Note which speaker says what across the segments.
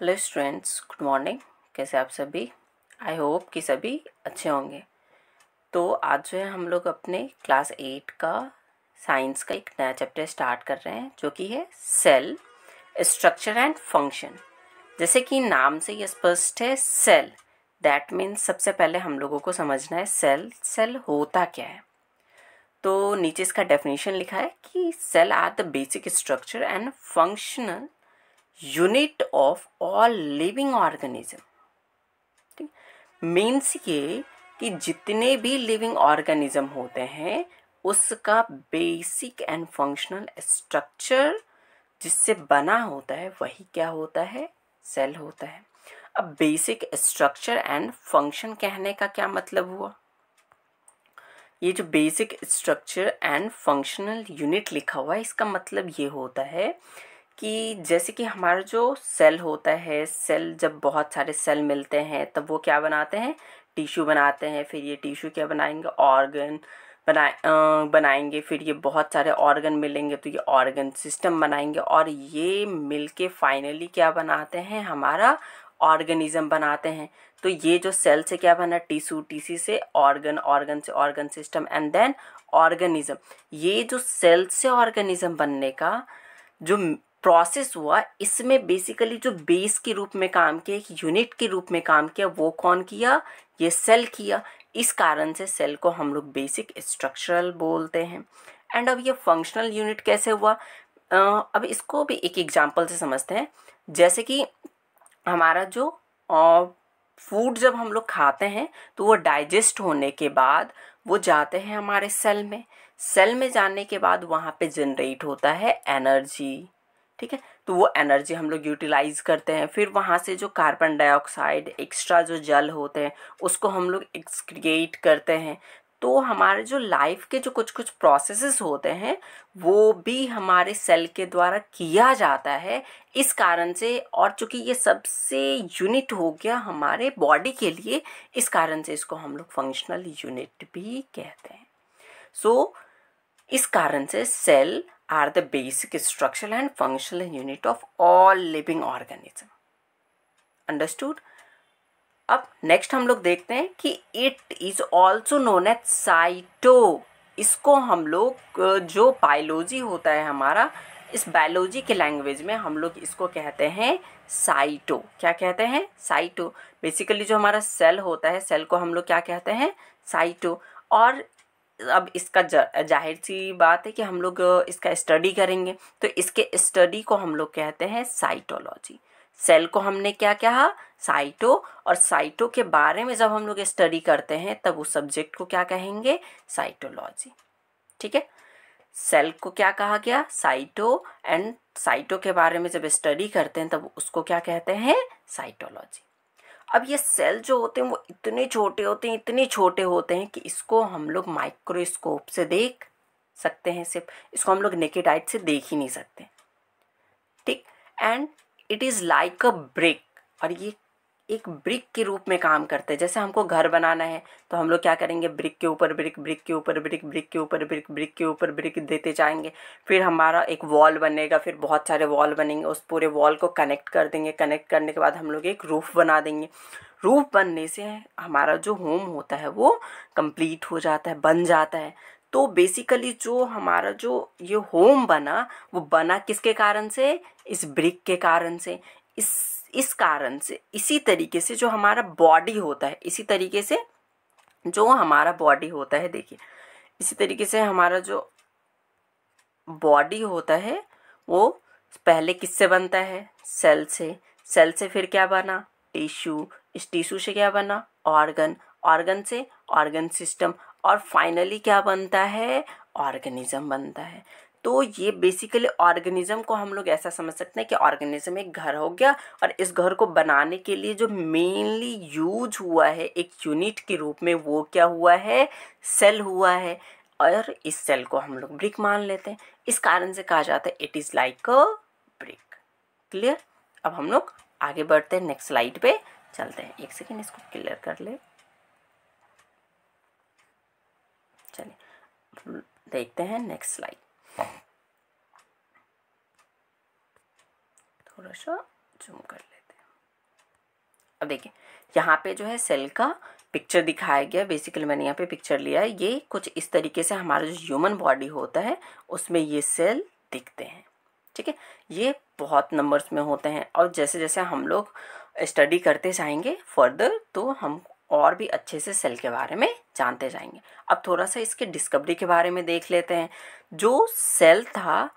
Speaker 1: Hello students, good morning. कैसे आप सभी? आई होप कि सभी अच्छे होंगे। तो आज जो है हम लोग अपने क्लास 8 का साइंस का एक नया चैप्टर स्टार्ट कर रहे हैं, जो कि है सेल स्ट्रक्चर एंड फंक्शन। जैसे कि नाम से ये स्पष्ट है, सेल दैट मीन्स सबसे पहले हम लोगों को समझना है सेल होता क्या है। तो नीचे इसका डेफिनेशन लिखा है कि cell are the basic structure and functional unit of all living organism. ठीक, मीन्स ये कि जितने भी लिविंग ऑर्गेनिज्म होते हैं उसका बेसिक एंड फंक्शनल स्ट्रक्चर जिससे बना होता है वही क्या होता है, सेल होता है। अब बेसिक स्ट्रक्चर एंड फंक्शन कहने का क्या मतलब हुआ? ये जो basic structure and functional unit लिखा हुआ है, इसका मतलब ये होता है कि जैसे कि हमारा जो सेल होता है, सेल जब बहुत सारे सेल मिलते हैं तब वो क्या बनाते हैं, टिश्यू बनाते हैं। फिर ये टिश्यू क्या बनाएंगे, ऑर्गन बनाएंगे। फिर ये बहुत सारे ऑर्गन मिलेंगे तो ये ऑर्गन सिस्टम बनाएंगे, और ये मिलके फाइनली क्या बनाते हैं, हमारा ऑर्गेनिज्म बनाते हैं। तो ये जो सेल से क्या बना, टिश्यू, टिश्यू से ऑर्गन, ऑर्गन से organ system and then organism. ये जो सेल से ऑर्गेनिज्म बनने का जो प्रोसेस हुआ, इसमें बेसिकली जो बेस के रूप में काम किया, एक यूनिट के रूप में काम किया, वो कौन किया, ये सेल किया। इस कारण से सेल को हम लोग बेसिक स्ट्रक्चरल बोलते हैं। एंड अब ये फंक्शनल यूनिट कैसे हुआ, अब इसको भी एक एग्जांपल से समझते हैं। जैसे कि हमारा जो फूड जब हम लोग खाते हैं तो वो डाइजेस्ट होने के बाद वो जाते हैं हमारे सेल में। सेल में जाने के बाद वहाँ पे जनरेट होता है एनर्जी। ठीक है, तो वो एनर्जी हम लोग यूटिलाइज करते हैं। फिर वहाँ से जो कार्बन डाइऑक्साइड, एक्स्ट्रा जो जल होते हैं, उसको हम लोग एक्सक्रिएट करते हैं। तो हमारे जो लाइफ के जो कुछ कुछ प्रोसेसेस होते हैं वो भी हमारे सेल के द्वारा किया जाता है। इस कारण से, और चूंकि ये सबसे यूनिट हो गया हमारे बॉडी के लिए, इस कारण से इसको हम लोग फंक्शनल यूनिट भी कहते हैं। सो इस कारण से cell are the basic structural and functional unit of all living organism. Understood? अब नेक्स्ट हम लोग देखते हैं कि it is also known as cyto. इसको हम लोग जो बायोलॉजी होता है हमारा, इस बायोलॉजी के लैंग्वेज में हम लोग इसको कहते हैं साइटो। क्या कहते हैं? साइटो। बेसिकली जो हमारा सेल होता है, सेल को हम लोग क्या कहते हैं, साइटो। और अब इसका जाहिर सी बात है कि हम लोग इसका स्टडी करेंगे, तो इसके स्टडी को हम लोग कहते हैं साइटोलॉजी। सेल को हमने क्या कहा, साइटो, और साइटो के बारे में जब हम लोग स्टडी करते हैं तब उस सब्जेक्ट को क्या कहेंगे, साइटोलॉजी। ठीक है, सेल को क्या कहा गया, साइटो, एंड साइटो के बारे में जब स्टडी करते हैं तब उसको क्या कहते हैं, साइटोलॉजी। अब ये सेल जो होते हैं वो इतने छोटे होते हैं, इतने छोटे होते हैं कि इसको हम लोग माइक्रोस्कोप से देख सकते हैं, सिर्फ इसको हम लोग नेकेड आई से देख ही नहीं सकते। ठीक, and it is like a brick, और ये एक ब्रिक के रूप में काम करते हैं। जैसे हमको घर बनाना है तो हम लोग क्या करेंगे, ब्रिक के ऊपर ब्रिक, ब्रिक के ऊपर ब्रिक, ब्रिक के ऊपर ब्रिक, ब्रिक के ऊपर ब्रिक देते जाएंगे। फिर हमारा एक वॉल बनेगा, फिर बहुत सारे वॉल बनेंगे, उस पूरे वॉल को कनेक्ट कर देंगे। कनेक्ट करने के बाद हम लोग एक रूफ बना देंगे। रूफ बनने से हमारा जो होम होता है वो कंप्लीट हो जाता है, बन जाता है। तो बेसिकली जो हमारा जो ये होम बना, वो बना किसके कारण से, इस ब्रिक के कारण से। इस कारण से, इसी तरीके से जो हमारा बॉडी होता है, इसी तरीके से जो हमारा बॉडी होता है, देखिए इसी तरीके से हमारा जो बॉडी होता है वो पहले किससे बनता है, सेल से। सेल से फिर क्या बना, टिश्यू। इस टिश्यू से क्या बना, ऑर्गन। ऑर्गन से ऑर्गन सिस्टम, और फाइनली क्या बनता है, ऑर्गेनिज्म बनता है। तो ये बेसिकली ऑर्गेनिज्म को हम लोग ऐसा समझ सकते हैं कि ऑर्गेनिज्म एक घर हो गया, और इस घर को बनाने के लिए जो मेनली यूज हुआ है एक यूनिट के रूप में, वो क्या हुआ है, सेल हुआ है। और इस सेल को हम लोग ब्रिक मान लेते हैं। इस कारण से कहा जाता है it is like a brick. Clear? अब हम लोग आगे बढ़ते हैं, नेक्स्ट स्लाइड पे चलते हैं। एक सेकेंड, इसको क्लियर कर ले। चलिए देखते हैं नेक्स्ट स्लाइड। थोड़ा सा जूम कर लेते हैं। अब देखिए यहाँ पे जो है सेल का पिक्चर दिखाया गया, बेसिकली मैंने यहाँ पे पिक्चर लिया है। ये कुछ इस तरीके से हमारा जो ह्यूमन बॉडी होता है उसमें ये सेल दिखते हैं, ठीक है। ये बहुत नंबर्स में होते हैं और जैसे जैसे हम लोग स्टडी करते जाएंगे फर्दर तो हम और भी अच्छे से सेल के बारे में जानते जाएंगे। अब थोड़ा सा इसके डिस्कवरी के बारे में देख लेते हैं। जो सेल था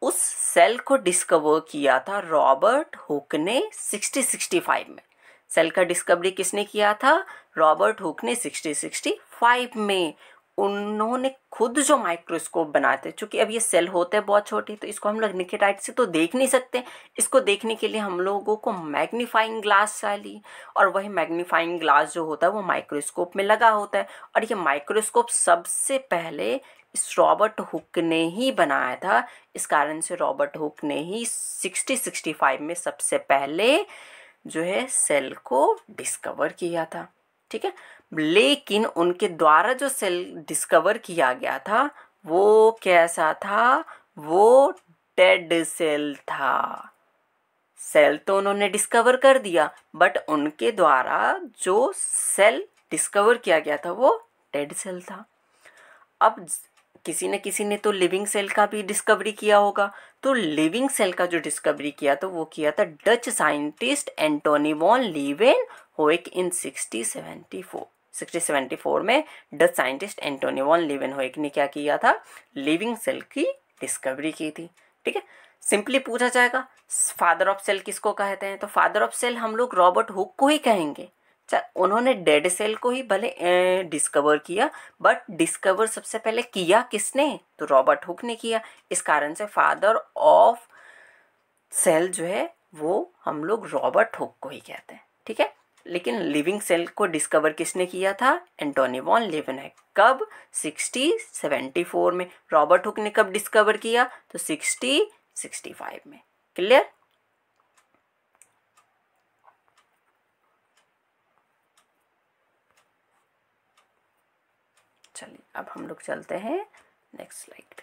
Speaker 1: उस सेल को डिस्कवर किया था रॉबर्ट हुक ने 1665 में। सेल का डिस्कवरी किसने किया था? रॉबर्ट हुक ने 1665 में। उन्होंने खुद जो माइक्रोस्कोप बनाते, चूंकि अब ये सेल होते हैं बहुत छोटे तो इसको हम लोग नेकेड आइट से तो देख नहीं सकते। इसको देखने के लिए हम लोगों को मैग्नीफाइंग ग्लास चाहिए और वही मैग्नीफाइंग ग्लास जो होता है वो माइक्रोस्कोप में लगा होता है। और ये माइक्रोस्कोप सबसे पहले इस रॉबर्ट हुक ने ही बनाया था। इस कारण से रॉबर्ट हुक ने ही 1665 में सबसे पहले जो है सेल को डिस्कवर किया था, ठीक है। लेकिन उनके द्वारा जो सेल डिस्कवर किया गया था वो कैसा था? वो डेड सेल था। सेल तो उन्होंने डिस्कवर कर दिया बट उनके द्वारा जो सेल डिस्कवर किया गया था वो डेड सेल था। अब किसी ने तो लिविंग सेल का भी डिस्कवरी किया होगा। तो लिविंग सेल का जो डिस्कवरी किया तो वो किया था डच साइंटिस्ट एंटोनी वॉन लीवेनहोइक इन 1674 में डच साइंटिस्ट एंटोनी वॉन लीवेनहोइक ने क्या किया था? लिविंग सेल की डिस्कवरी की थी, ठीक है। सिंपली पूछा जाएगा फादर ऑफ सेल किसको कहते हैं, तो फादर ऑफ सेल हम लोग रॉबर्ट हुक को ही कहेंगे। उन्होंने डेड सेल को ही भले डिस्कवर किया बट डिस्कवर सबसे पहले किया किसने? तो रॉबर्ट हुक ने किया। इस कारण से फादर ऑफ सेल जो है वो हम लोग रॉबर्ट हुक को ही कहते हैं, ठीक है। लेकिन लिविंग सेल को डिस्कवर किसने किया था? Antonie van Leeuwenhoek. कब? 1674 में। रॉबर्ट हुक ने कब डिस्कवर किया? तो 1665 में। क्लियर? चलिए अब हम लोग चलते हैं नेक्स्ट स्लाइड पे।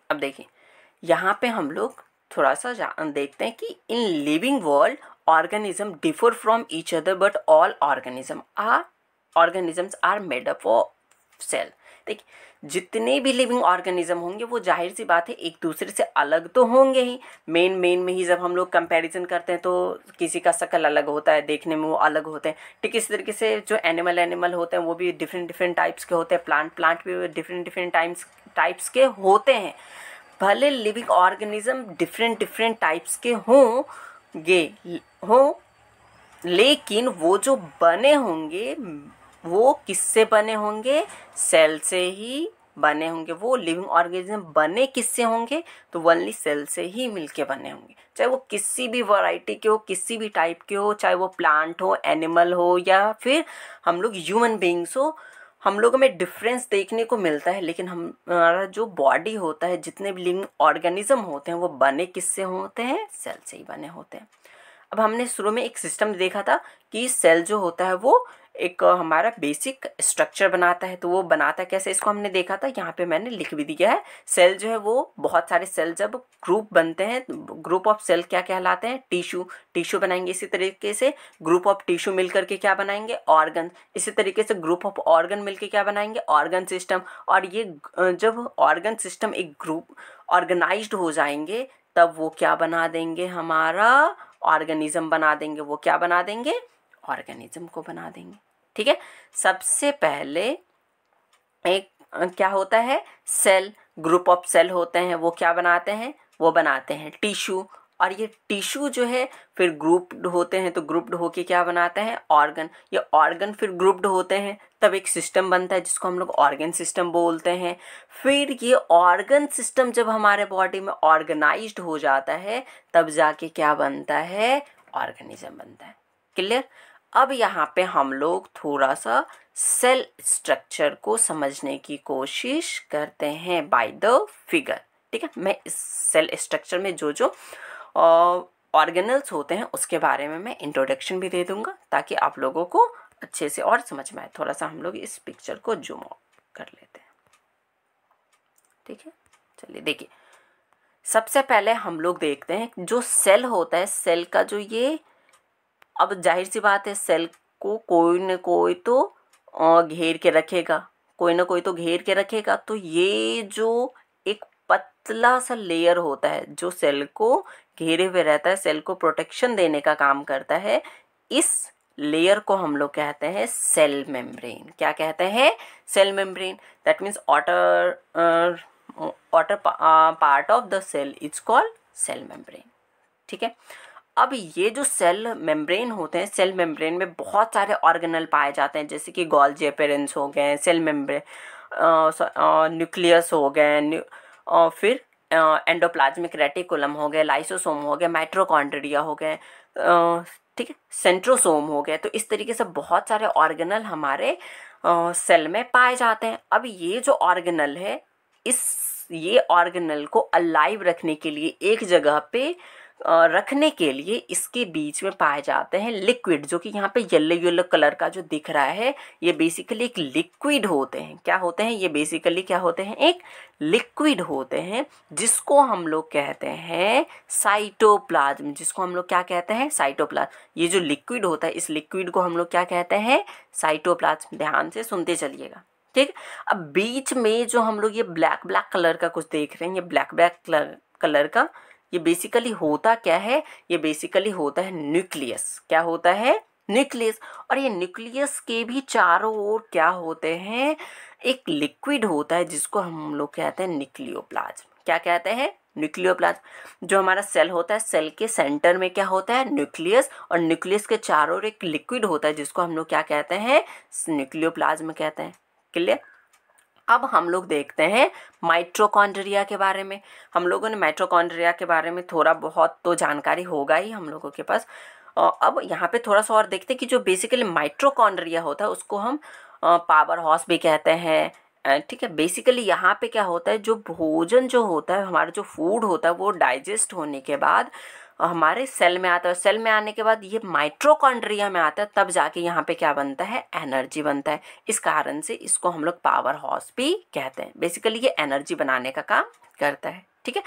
Speaker 1: अब देखिए यहाँ पे हम लोग थोड़ा सा देखते हैं कि in living world organism differ from each other but all organisms are made up of cell. देखिए जितने भी लिविंग ऑर्गेनिज्म होंगे वो जाहिर सी बात है एक दूसरे से अलग तो होंगे ही। मेन में ही जब हम लोग कंपैरिजन करते हैं तो किसी का शक्ल अलग होता है, देखने में वो अलग होते हैं, ठीक इस तरीके से जो एनिमल होते हैं वो भी डिफरेंट टाइप्स के होते हैं। प्लांट भी डिफरेंट टाइप्स के होते हैं। भले लिविंग ऑर्गेनिज्म डिफरेंट टाइप्स के हों लेकिन वो जो बने होंगे वो किससे बने होंगे? सेल से ही बने होंगे। वो लिविंग ऑर्गेनिज्म बने किससे होंगे? तो ओनली सेल से ही मिलके बने होंगे। चाहे वो किसी भी वैरायटी के हो, किसी भी टाइप के हो, चाहे वो प्लांट हो, एनिमल हो या फिर हम लोग ह्यूमन बीइंग्स हो, हम लोगों में डिफरेंस देखने को मिलता है। लेकिन हमारा जो बॉडी होता है, जितने भी लिविंग ऑर्गेनिज्म होते हैं वो बने किससे होते हैं? सेल से ही बने होते हैं। अब हमने शुरू में एक सिस्टम देखा था कि सेल जो होता है वो एक हमारा बेसिक स्ट्रक्चर बनाता है। तो वो बनाता कैसे इसको हमने देखा था, यहाँ पे मैंने लिख भी दिया है। सेल जो है वो बहुत सारे सेल जब ग्रुप बनते हैं, ग्रुप ऑफ सेल क्या कहलाते हैं? टिश्यू बनाएंगे। इसी तरीके से ग्रुप ऑफ टिश्यू मिलकर के क्या बनाएंगे? ऑर्गन। इसी तरीके से ग्रुप ऑफ ऑर्गन मिलकर क्या बनाएंगे? Organ system. और ये जब ऑर्गन सिस्टम एक ग्रुप ऑर्गेनाइज्ड हो जाएंगे तब वो क्या बना देंगे? हमारा ऑर्गेनिज्म बना देंगे। वो क्या बना देंगे? ऑर्गेनिज्म को बना देंगे, ठीक है। सबसे पहले एक क्या होता है? सेल, ग्रुप ऑफ सेल होते हैं। वो क्या बनाते हैं? वो बनाते हैं टिश्यू। और ये टिश्यू जो है फिर ग्रुप्ड होते हैं, तो ग्रुप्ड होके क्या बनाते हैं? ऑर्गन। ये ऑर्गन फिर ग्रुप्ड होते हैं तब एक सिस्टम बनता है जिसको हम लोग ऑर्गन सिस्टम बोलते हैं। फिर ये ऑर्गन सिस्टम जब हमारे बॉडी में ऑर्गेनाइज्ड हो जाता है तब जाके क्या बनता है? ऑर्गेनिज्म बनता है। क्लियर? अब यहाँ पे हम लोग थोड़ा सा सेल स्ट्रक्चर को समझने की कोशिश करते हैं बाय द फिगर, ठीक है। मैं इस सेल स्ट्रक्चर में जो ऑर्गेनल्स होते हैं उसके बारे में मैं इंट्रोडक्शन भी दे दूंगा ताकि आप लोगों को अच्छे से और समझ में आए। थोड़ा सा हम लोग इस पिक्चर को जूम आउट कर लेते हैं, ठीक है। चलिए देखिए सबसे पहले हम लोग देखते हैं जो सेल होता है, सेल का जो ये, अब जाहिर सी बात है सेल को कोई न कोई तो घेर के रखेगा, कोई ना कोई तो घेर के रखेगा। तो ये जो एक पतला सा लेयर होता है जो सेल को घेरे हुए रहता है, सेल को प्रोटेक्शन देने का काम करता है, इस लेयर को हम लोग कहते हैं सेल मेम्ब्रेन। क्या कहते हैं? Cell membrane. That means outer part of the cell is called cell membrane. ठीक है। अब ये जो सेल मेम्ब्रेन होते हैं, सेल मेम्ब्रेन में बहुत सारे ऑर्गेनल पाए जाते हैं, जैसे कि गोल्जी अपेरेंस हो गए, सेल मेम्ब्रेन, न्यूक्लियस हो गए, फिर एंडोप्लाज्मिक रेटिकुलम हो गए, लाइसोसोम हो गए, माइट्रोकॉन्ड्रिया हो गए, ठीक है, सेंट्रोसोम हो गए। तो इस तरीके से बहुत सारे ऑर्गेनल हमारे सेल में पाए जाते हैं। अब ये जो ऑर्गेनल है, ये ऑर्गेनल को अलाइव रखने के लिए, एक जगह पे रखने के लिए इसके बीच में पाए जाते हैं लिक्विड, जो कि यहाँ पे येलो येलो कलर का जो दिख रहा है, ये बेसिकली एक लिक्विड होते हैं। क्या होते हैं ये? बेसिकली क्या होते हैं? एक लिक्विड होते हैं, जिसको हम लोग कहते हैं साइटोप्लाज्म। जिसको हम लोग क्या कहते हैं? साइटोप्लाज्म। ये जो लिक्विड होता है, इस लिक्विड को हम लोग क्या कहते हैं? साइटोप्लाज्म। ध्यान से सुनते चलिएगा। ठीक। अब बीच में जो हम लोग ये ब्लैक ब्लैक कलर का कुछ देख रहे हैं, ये ब्लैक ब्लैक कलर का, ये बेसिकली होता क्या है? ये बेसिकली होता है न्यूक्लियस। क्या होता है? न्यूक्लियस। और ये न्यूक्लियस के भी चारों ओर क्या होते हैं? एक लिक्विड होता है, जिसको हम लोग कहते हैं न्यूक्लियोप्लाज्म। क्या कहते हैं? न्यूक्लियोप्लाज्म। जो हमारा सेल होता है, सेल के सेंटर में क्या होता है? न्यूक्लियस। और न्यूक्लियस के चारों ओर एक लिक्विड होता है, जिसको हम लोग क्या कहते हैं? न्यूक्लियोप्लाज्म कहते हैं। क्लियर? अब हम लोग देखते हैं माइटोकॉन्ड्रिया के बारे में। हम लोगों ने माइटोकॉन्ड्रिया के बारे में थोड़ा बहुत तो जानकारी होगा ही हम लोगों के पास। अब यहाँ पे थोड़ा सा और देखते हैं कि जो बेसिकली माइटोकॉन्ड्रिया होता है, उसको हम पावर हाउस भी कहते हैं। ठीक है। बेसिकली यहाँ पे क्या होता है, जो भोजन जो होता है, हमारा जो फूड होता है, वो डाइजेस्ट होने के बाद हमारे सेल में आता है। सेल में आने के बाद ये माइटोकॉन्ड्रिया में आता है, तब जाके यहाँ पे क्या बनता है? एनर्जी बनता है। इस कारण से इसको हम लोग पावर हाउस भी कहते हैं। बेसिकली ये एनर्जी बनाने का काम करता है। ठीक है।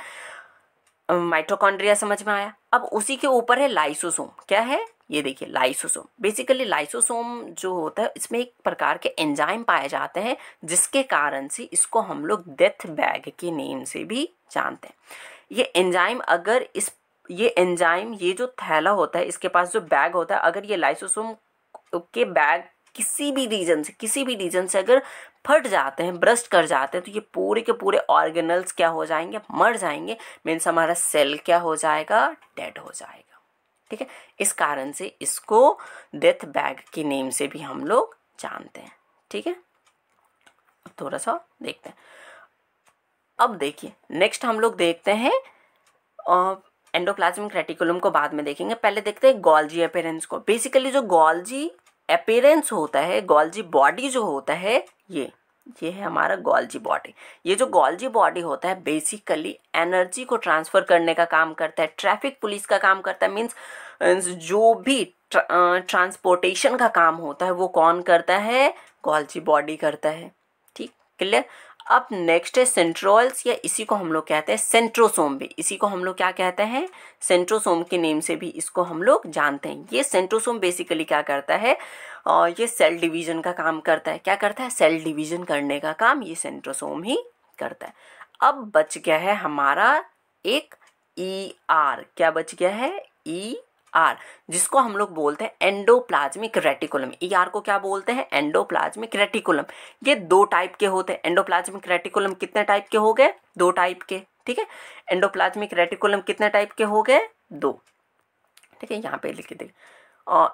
Speaker 1: माइटोकॉन्ड्रिया समझ में आया। अब उसी के ऊपर है लाइसोसोम। क्या है? ये देखिए लाइसोसोम। बेसिकली लाइसोसोम जो होता है, इसमें एक प्रकार के एंजाइम पाए जाते हैं, जिसके कारण से इसको हम लोग डेथ बैग के नेम से भी जानते हैं। ये एंजाइम अगर ये एंजाइम, ये जो थैला होता है, इसके पास जो बैग होता है, अगर ये लाइसोसोम के बैग किसी भी रीजन से अगर फट जाते हैं, ब्रस्ट कर जाते हैं, तो ये पूरे के पूरे ऑर्गेनल्स क्या हो जाएंगे? मर जाएंगे। मीन्स हमारा सेल क्या हो जाएगा? डेड हो जाएगा। ठीक है। इस कारण से इसको डेथ बैग के नेम से भी हम लोग जानते हैं। ठीक है। थोड़ा सा देखते हैं। अब देखिए नेक्स्ट हम लोग देखते हैं एंडोप्लाज्मिक रेटिकुलम को बाद में देखेंगे। पहले देखते हैं गोल्जी अपीयरेंस को। बेसिकली जो गोल्जी अपीयरेंस होता है, गोल्जी बॉडी जो होता है, ये है हमारा गोल्जी बॉडी। ये जो गोल्जी बॉडी होता है, बेसिकली एनर्जी को ट्रांसफ़र करने का काम करता है, ट्रैफिक पुलिस का काम करता है। मीन्स जो भी ट्रांसपोर्टेशन का काम होता है, वो कौन करता है? गोल्जी बॉडी करता है। ठीक, क्लियर। अब नेक्स्ट है सेंट्रोल्स, या इसी को हम लोग कहते हैं सेंट्रोसोम भी। इसी को हम लोग क्या कहते हैं? सेंट्रोसोम के नेम से भी इसको हम लोग जानते हैं। ये सेंट्रोसोम बेसिकली क्या करता है? ये सेल डिवीजन का काम करता है। क्या करता है? सेल डिवीजन करने का काम ये सेंट्रोसोम ही करता है। अब बच गया है हमारा एक ER। क्या बच गया है? ER, जिसको हम लोग बोलते हैं एंडोप्लाज्मिक रेटिकुलम। ER को क्या बोलते हैं? Endoplasmic reticulum. ये दो टाइप के होते हैं। एंडोप्लाज्मिक रेटिकुलम कितने टाइप के हो गए? दो टाइप के। ठीक है। एंडोप्लाज्मिक रेटिकुलम कितने टाइप के हो गए? दो। ठीक है, यहाँ पे लिख दे।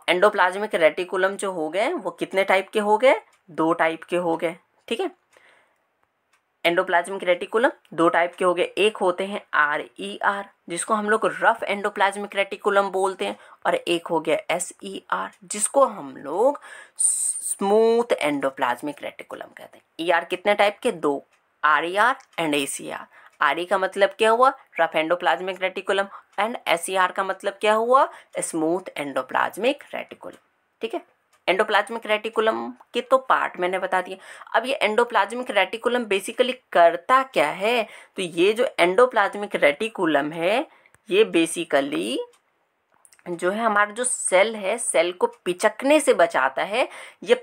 Speaker 1: एंडोप्लाज्मिक रेटिकुलम जो हो गए वो कितने टाइप के हो गए? दो टाइप के हो गए। ठीक है। एंडोप्लाज्मिक रेटिकुलम दो टाइप के हो गए। एक होते हैं RER, जिसको हम लोग रफ एंडोप्लाज्मिक रेटिकुलम बोलते हैं, और एक हो गया SER, जिसको हम लोग स्मूथ एंडोप्लाज्मिक रेटिकुलम कहते हैं। ER कितने टाइप के? दो, RER एंड ACR। RE का मतलब क्या हुआ? Rough endoplasmic reticulum. And SER का मतलब क्या हुआ? Smooth endoplasmic reticulum. ठीक है। एंडोप्लाज्मिक रेटिकुलम के तो पार्ट मैंने बता दिए। अब ये एंडोप्लाज्मिक रेटिकुलम बेसिकली करता क्या है, तो ये जो एंडोप्लाज्मिक रेटिकुलम है ये बेसिकली जो है हमारा जो सेल है, सेल को पिचकने से बचाता है। ये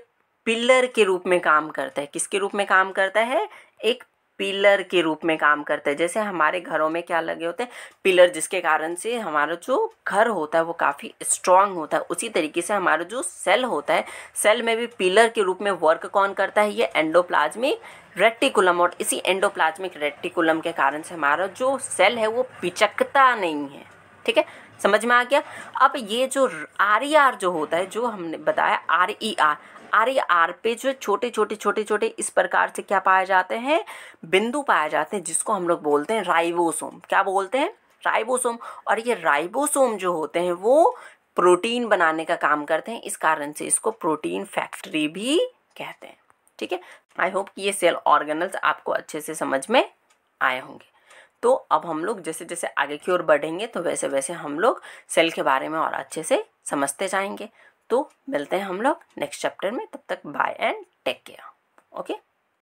Speaker 1: पिलर के रूप में काम करता है। किसके रूप में काम करता है? एक पिलर के रूप में काम करता है। जैसे हमारे घरों में क्या लगे होते हैं? पिलर, जिसके कारण से हमारा जो घर होता है वो काफ़ी स्ट्रांग होता है। उसी तरीके से हमारा जो सेल होता है, सेल में भी पिलर के रूप में वर्क कौन करता है? ये एंडोप्लाज्मिक रेटिकुलम। और इसी एंडोप्लाज्मिक रेटिकुलम के कारण से हमारा जो सेल है वो पिचकता नहीं है। ठीक है, समझ में आ गया। अब ये जो RER जो होता है, जो हमने बताया RER पे जो छोटे इस प्रकार से क्या पाए जाते हैं? बिंदु पाए जाते हैं, जिसको हम लोग बोलते हैं राइबोसोम। क्या बोलते हैं? राइबोसोम। और ये राइबोसोम जो होते हैं वो प्रोटीन बनाने का काम करते हैं। इस कारण से इसको प्रोटीन फैक्ट्री भी कहते हैं। ठीक है, आई होप कि ये सेल ऑर्गेनल्स आपको अच्छे से समझ में आए होंगे। तो अब हम लोग जैसे जैसे आगे की ओर बढ़ेंगे तो वैसे वैसे हम लोग सेल के बारे में और अच्छे से समझते जाएंगे। तो मिलते हैं हम लोग नेक्स्ट चैप्टर में। तब तक bye and take care. Okay.